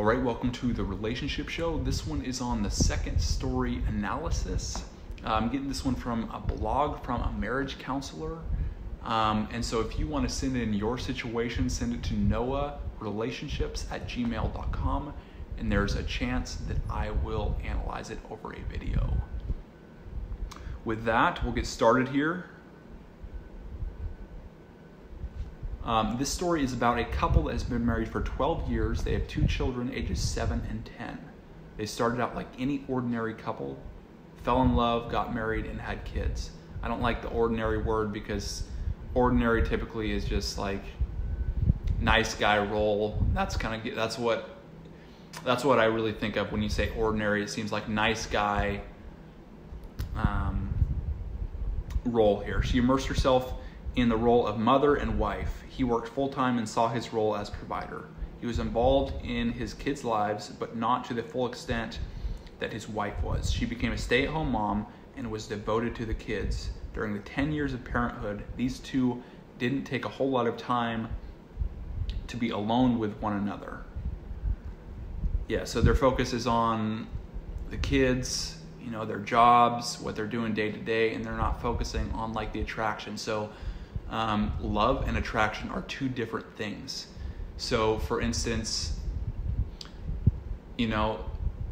All right, welcome to the relationship show. This one is on the second story analysis. I'm getting this one from a blog from a marriage counselor. And so if you want to send in your situation, send it to noahrelationships@gmail.com. And there's a chance that I will analyze it over a video. With that, we'll get started here. This story is about a couple that has been married for 12 years. They have 2 children, ages 7 and 10. They started out like any ordinary couple, fell in love, got married, and had kids. I don't like the ordinary word because ordinary typically is just like nice guy role. That's what I really think of when you say ordinary. It seems like nice guy role here. She immersed herself in the role of mother and wife. He worked full-time and saw his role as provider. He was involved in his kids' lives, but not to the full extent that his wife was. She became a stay-at-home mom and was devoted to the kids. During the 10 years of parenthood, these two didn't take a whole lot of time to be alone with one another. Yeah, so their focus is on the kids, their jobs, what they're doing day to day, and they're not focusing on like the attraction. So love and attraction are 2 different things. So for instance, a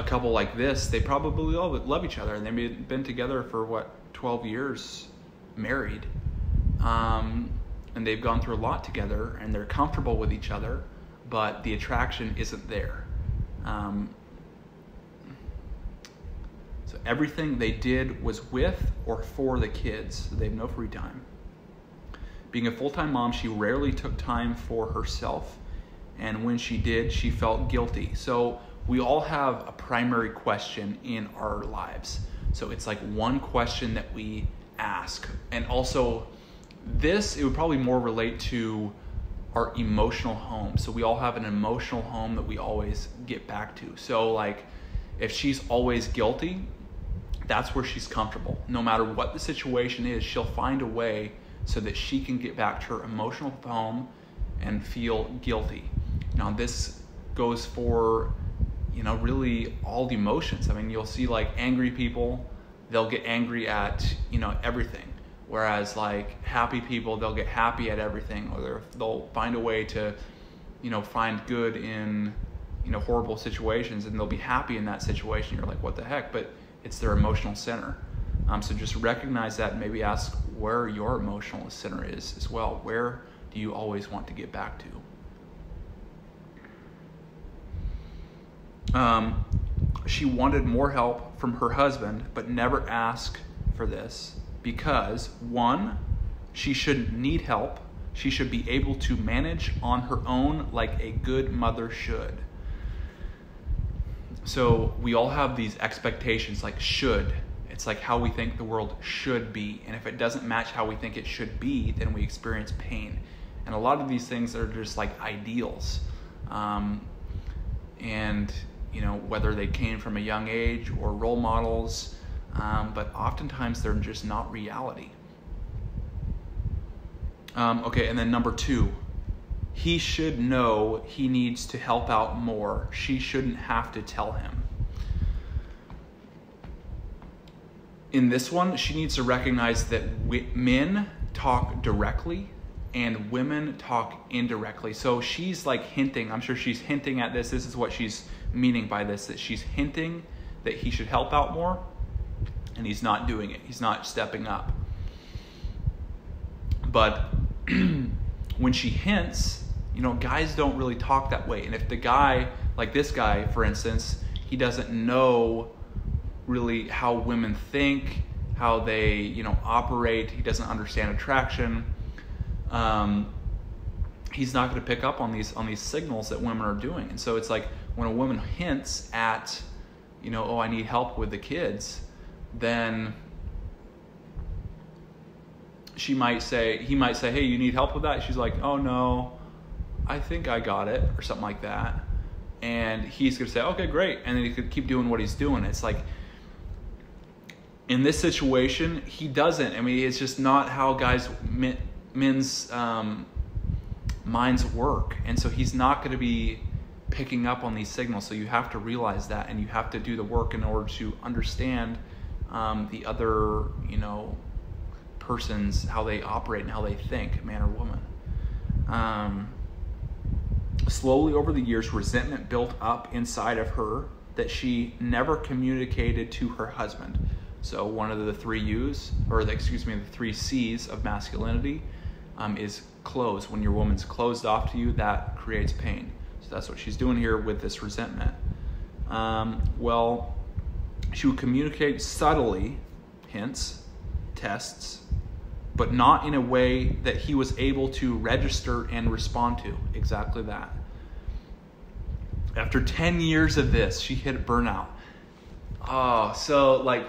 couple like this, they probably love each other, and they've been together for 12 years married. And they've gone through a lot together, and they're comfortable with each other, but the attraction isn't there. So everything they did was with or for the kids. So they have no free time. Being a full-time mom, she rarely took time for herself. And when she did, she felt guilty. So we all have a primary question in our lives. So it's like one question that we ask. And also it would probably more relate to our emotional home. So we all have an emotional home that we always get back to. So like if she's always guilty, that's where she's comfortable. No matter what the situation is, she'll find a way so that she can get back to her emotional home and feel guilty. Now this goes for, really all the emotions. I mean, you'll see like angry people, they'll get angry at, everything. Whereas like happy people, they'll get happy at everything, or they'll find a way to, find good in, horrible situations, and they'll be happy in that situation. You're like, what the heck? But it's their emotional center. So just recognize that and maybe ask where your emotional center is as well. Where do you always want to get back to? She wanted more help from her husband, but never asked for this because 1, she shouldn't need help. She should be able to manage on her own like a good mother should. So we all have these expectations like should. It's like how we think the world should be. And if it doesn't match how we think it should be, then we experience pain. And a lot of these things are just like ideals. And, whether they came from a young age or role models, but oftentimes they're just not reality. Okay, and then number 2. He should know he needs to help out more. She shouldn't have to tell him. In this one, she needs to recognize that men talk directly and women talk indirectly. So she's like hinting, I'm sure she's hinting at this. This is what she's meaning by this, that she's hinting that he should help out more, and he's not doing it. He's not stepping up. But when she hints, guys don't really talk that way. And if the guy, like this guy, for instance, he doesn't know really how women think, how they, operate. He doesn't understand attraction. He's not going to pick up on these signals that women are doing. And so it's like when a woman hints at, oh, I need help with the kids, then he might say, hey, you need help with that? She's like, oh no, I think I got it, or something like that. And he's going to say, okay, great. And then he could keep doing what he's doing. It's like, in this situation, he doesn't. I mean, it's just not how men's minds work. And so he's not going to be picking up on these signals. So you have to realize that, and you have to do the work in order to understand the other, persons, how they operate and how they think, man or woman. Slowly over the years, resentment built up inside of her that she never communicated to her husband. So one of the three U's, or the three C's of masculinity is close. When your woman's closed off to you, that creates pain. So that's what she's doing here with this resentment. Well, she would communicate subtly, hints, tests, but not in a way that he was able to register and respond to. Exactly that. After 10 years of this, she hit burnout. Oh, so like,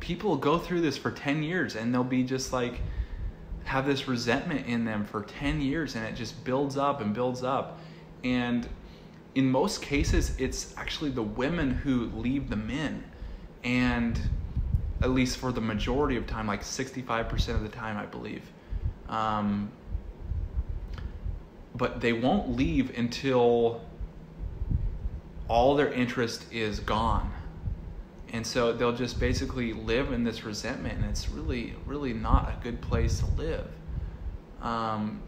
people go through this for 10 years and they'll be just like, have this resentment in them for 10 years, and it just builds up and builds up. And in most cases, it's actually the women who leave the men. And at least for the majority of time, like 65% of the time, I believe. But they won't leave until all their interest is gone. And so they'll just basically live in this resentment, and it's really, really not a good place to live. And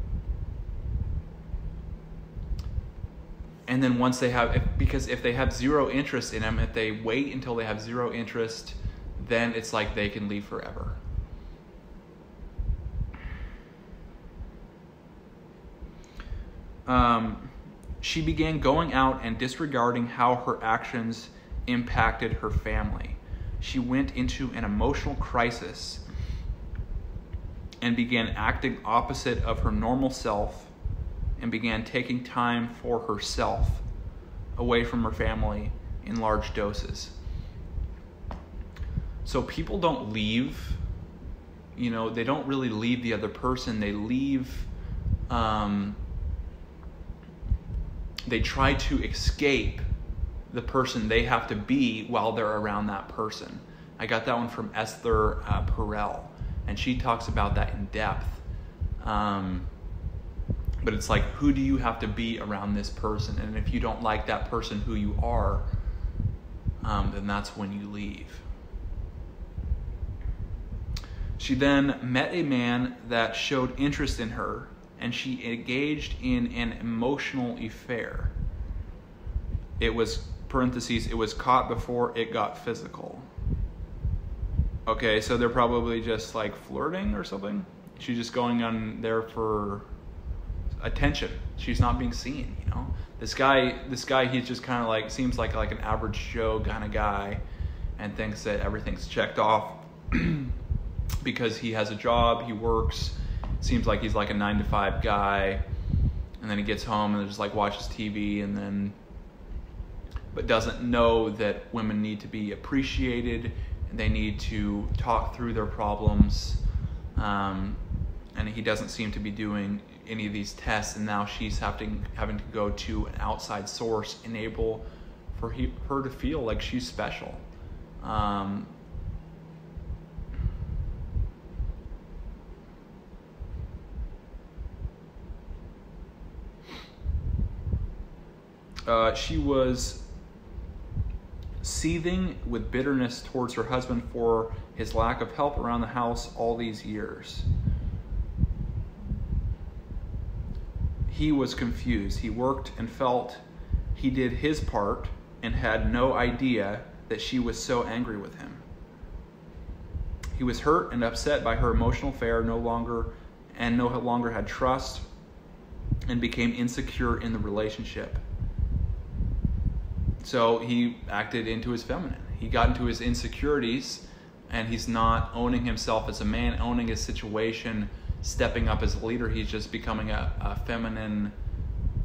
then once they have, because if they have zero interest in them, if they wait until they have zero interest, then it's like they can leave forever. She began going out and disregarding how her actions impacted her family. She went into an emotional crisis and began acting opposite of her normal self, and began taking time for herself away from her family in large doses. So people don't leave, they don't really leave the other person. They leave, they try to escape the person they have to be while they're around that person. I got that one from Esther Perel, and she talks about that in depth. But it's like, who do you have to be around this person? And if you don't like that person who you are, then that's when you leave. She then met a man that showed interest in her, and she engaged in an emotional affair. It was, parentheses, it was caught before it got physical. Okay, so they're probably just like flirting or something. She's just going on there for attention. She's not being seen, This guy, he's just kind of like, seems like an average Joe kind of guy, and thinks that everything's checked off because he has a job, he works, seems like he's like a 9-to-5 guy, and then he gets home and just like watches TV, and then, but doesn't know that women need to be appreciated, and they need to talk through their problems, and he doesn't seem to be doing any of these tests, and now she's having to go to an outside source, enable for her to feel like she's special. She was seething with bitterness towards her husband for his lack of help around the house all these years. He was confused. He worked and felt he did his part and had no idea that she was so angry with him. He was hurt and upset by her emotional affair, no longer had trust, and became insecure in the relationship. So he acted into his feminine. He got into his insecurities, and he's not owning himself as a man, owning his situation, stepping up as a leader. He's just becoming a feminine,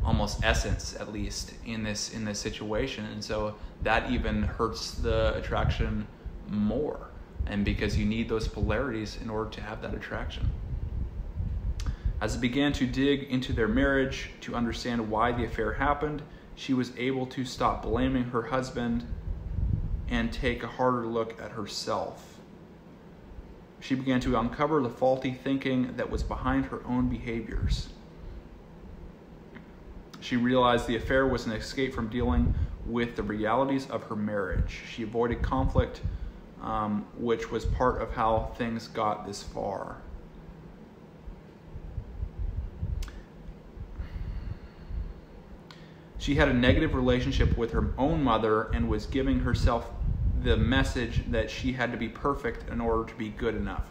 almost essence, at least in this situation. And so that even hurts the attraction more. And because you need those polarities in order to have that attraction. As it began to dig into their marriage to understand why the affair happened, she was able to stop blaming her husband and take a harder look at herself. She began to uncover the faulty thinking that was behind her own behaviors. She realized the affair was an escape from dealing with the realities of her marriage. She avoided conflict, which was part of how things got this far. She had a negative relationship with her own mother and was giving herself the message that she had to be perfect in order to be good enough.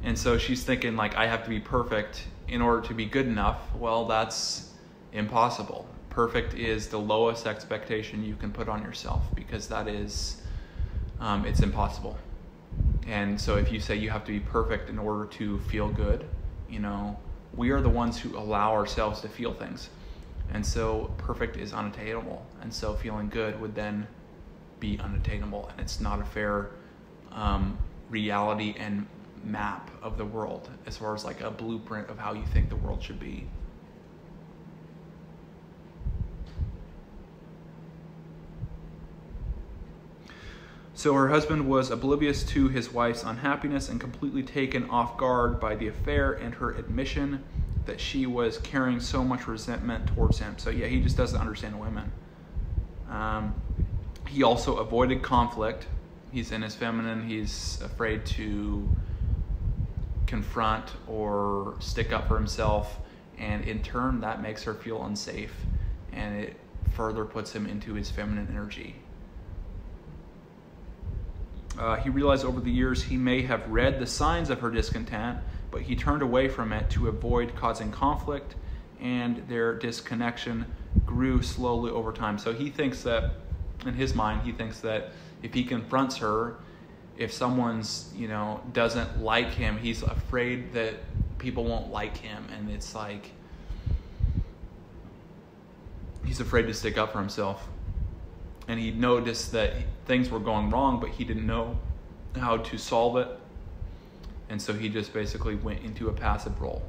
And so she's thinking, like, I have to be perfect in order to be good enough. Well, that's impossible. Perfect is the lowest expectation you can put on yourself, because that is, it's impossible. And so if you say you have to be perfect in order to feel good, you know, we are the ones who allow ourselves to feel things. And so perfect is unattainable. And so feeling good would then be unattainable. And it's not a fair reality and map of the world as far as like a blueprint of how you think the world should be. So her husband was oblivious to his wife's unhappiness and completely taken off guard by the affair and her admission that she was carrying so much resentment towards him. So yeah, he just doesn't understand women. He also avoided conflict. He's in his feminine. He's afraid to confront or stick up for himself. And in turn, that makes her feel unsafe. And it further puts him into his feminine energy. He realized over the years he may have read the signs of her discontent, but he turned away from it to avoid causing conflict, and their disconnection grew slowly over time. So he thinks that, in his mind, he thinks that if he confronts her, if someone's, you know, doesn't like him, he's afraid that people won't like him, and it's like he's afraid to stick up for himself. And he noticed that things were going wrong, but he didn't know how to solve it. And so he just basically went into a passive role.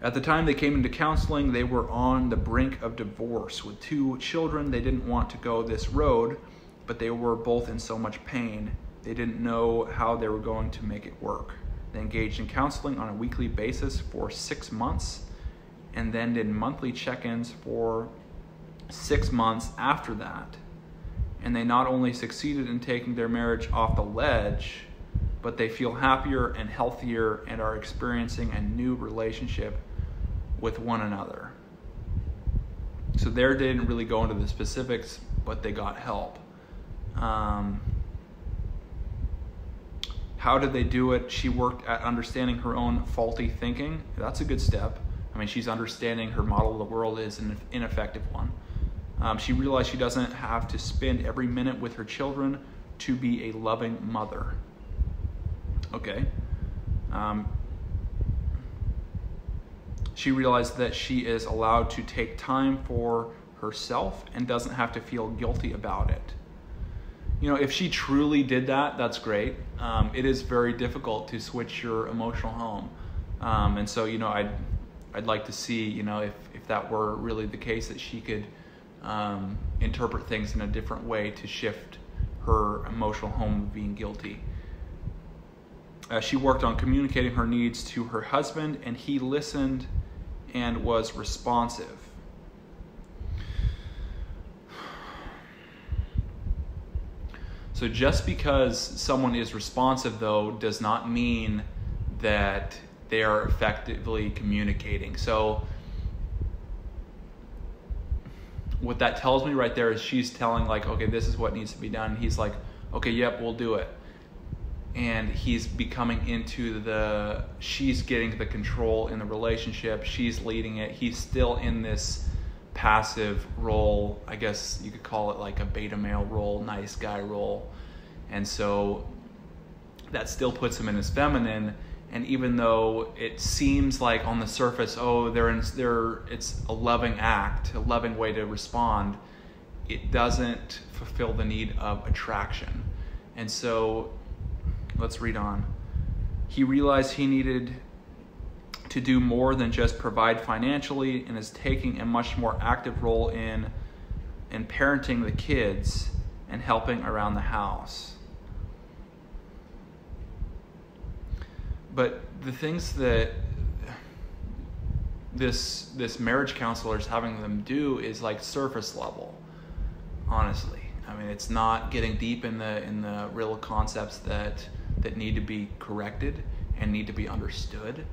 At the time they came into counseling, they were on the brink of divorce. With 2 children, they didn't want to go this road, but they were both in so much pain. They didn't know how they were going to make it work. They engaged in counseling on a weekly basis for 6 months, and then did monthly check-ins for 6 months after that. And they not only succeeded in taking their marriage off the ledge, but they feel happier and healthier and are experiencing a new relationship with one another. So there they didn't really go into the specifics, but they got help. How did they do it? She worked at understanding her own faulty thinking. That's a good step. I mean, she's understanding her model of the world is an ineffective one. She realized she doesn't have to spend every minute with her children to be a loving mother. Okay. She realized that she is allowed to take time for herself and doesn't have to feel guilty about it. You know, if she truly did that, that's great. It is very difficult to switch your emotional home. And so, you know, I'd like to see, you know, if that were really the case, that she could interpret things in a different way to shift her emotional home of being guilty. She worked on communicating her needs to her husband, and he listened and was responsive. So just because someone is responsive, though, does not mean that they are effectively communicating. So what that tells me right there is she's telling, like, okay, this is what needs to be done. He's like, okay, yep, we'll do it. And he's becoming into she's getting the control in the relationship. She's leading it. He's still in this passive role. I guess you could call it like a beta male role, nice guy role. And so that still puts him in his feminine. And even though it seems like on the surface, oh, it's a loving act, a loving way to respond, it doesn't fulfill the need of attraction. And so let's read on. He realized he needed to do more than just provide financially, and is taking a much more active role in parenting the kids and helping around the house. But the things that this marriage counselor is having them do is like surface level, honestly. I mean, it's not getting deep in the real concepts that need to be corrected and need to be understood.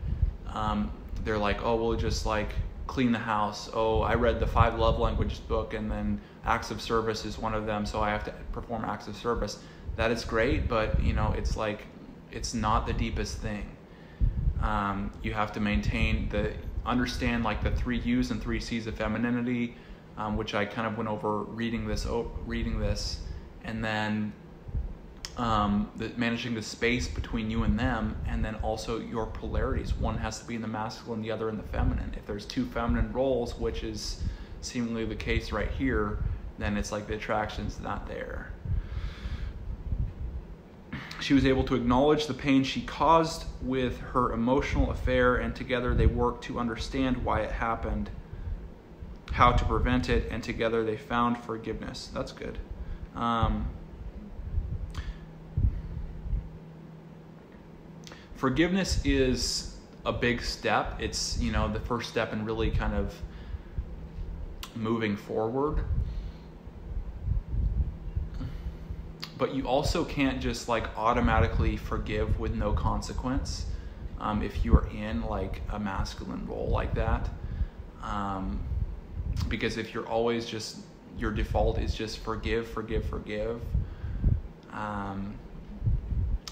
They're like, oh, we'll just like clean the house. Oh, I read the 5 love languages book, and then acts of service is one of them, so I have to perform acts of service. That is great, but you know, it's like, it's not the deepest thing. You have to understand like the 3 U's and 3 C's of femininity, which I kind of went over reading this, and then managing the space between you and them, and then also your polarities. One has to be in the masculine, the other in the feminine. If there's 2 feminine roles, which is seemingly the case right here, then it's like the attraction's not there. She was able to acknowledge the pain she caused with her emotional affair, and together they worked to understand why it happened, how to prevent it, and together they found forgiveness. That's good. Forgiveness is a big step. It's, you know, the first step in really kind of moving forward. But you also can't just like automatically forgive with no consequence if you are in like a masculine role like that. Because if you're always just, your default is just forgive,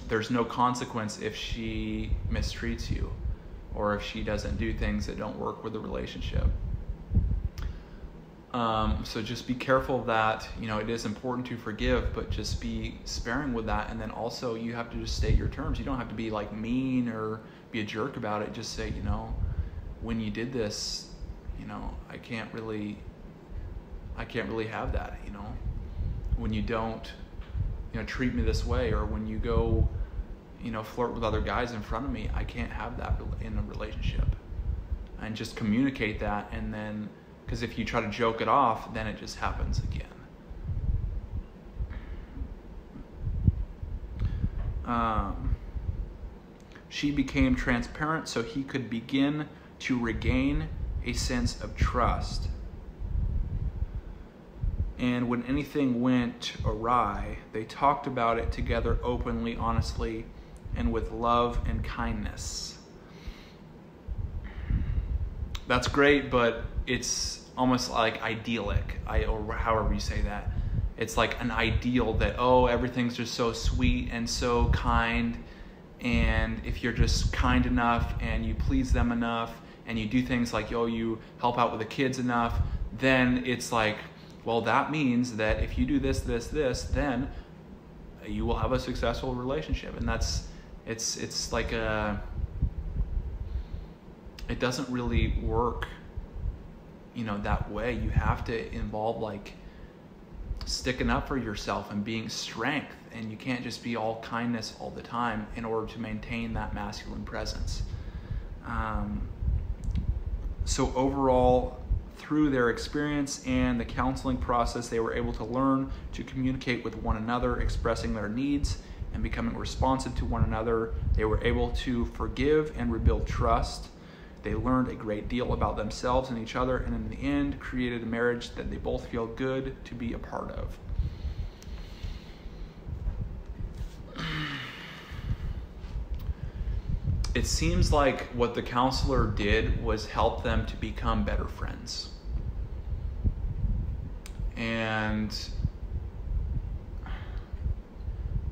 there's no consequence if she mistreats you or if she doesn't do things that don't work with the relationship. So just be careful that, you know, it is important to forgive, but just be sparing with that. And then also you have to just state your terms. You don't have to be like mean or be a jerk about it. Just say, you know, when you did this, you know, I can't really have that, you know, when you don't, you know, treat me this way, or when you go, you know, flirt with other guys in front of me, I can't have that in a relationship. And just communicate that, and then, because if you try to joke it off, then it just happens again. She became transparent so he could begin to regain a sense of trust. And when anything went awry, they talked about it together openly, honestly, and with love and kindness. That's great, but it's almost like idyllic, or however you say that. It's like an ideal that, oh, everything's just so sweet and so kind, and if you're just kind enough and you please them enough and you do things like, oh, you help out with the kids enough, then it's like, well, that means that if you do this, then you will have a successful relationship. And that's, it's like it doesn't really work, you know, that way. You have to involve like sticking up for yourself and being strength, and you can't just be all kindness all the time in order to maintain that masculine presence. So overall, through their experience and the counseling process, they were able to learn to communicate with one another, expressing their needs and becoming responsive to one another. They were able to forgive and rebuild trust. They learned a great deal about themselves and each other, and in the end, created a marriage that they both feel good to be a part of. It seems like what the counselor did was help them to become better friends. And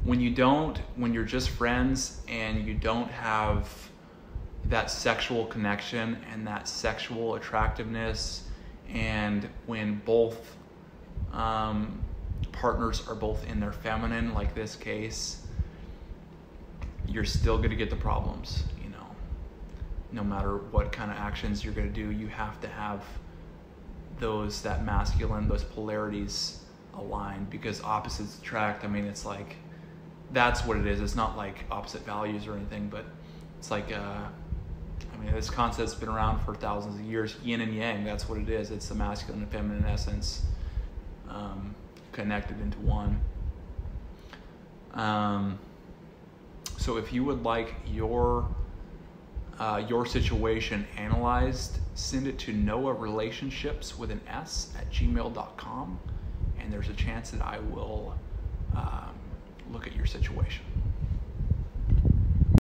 when you're just friends and you don't have that sexual connection and that sexual attractiveness, and when both partners are both in their feminine, like this case, you're still going to get the problems, you know. No matter what kind of actions you're going to do, you have to have that masculine, those polarities aligned, because opposites attract. I mean, it's like, that's what it is. It's not like opposite values or anything, but it's like, I mean, this concept's been around for thousands of years. Yin and yang, that's what it is. It's the masculine and feminine essence connected into one. So if you would like your your situation analyzed, send it to noahrelationships@gmail.com, and there's a chance that I will look at your situation.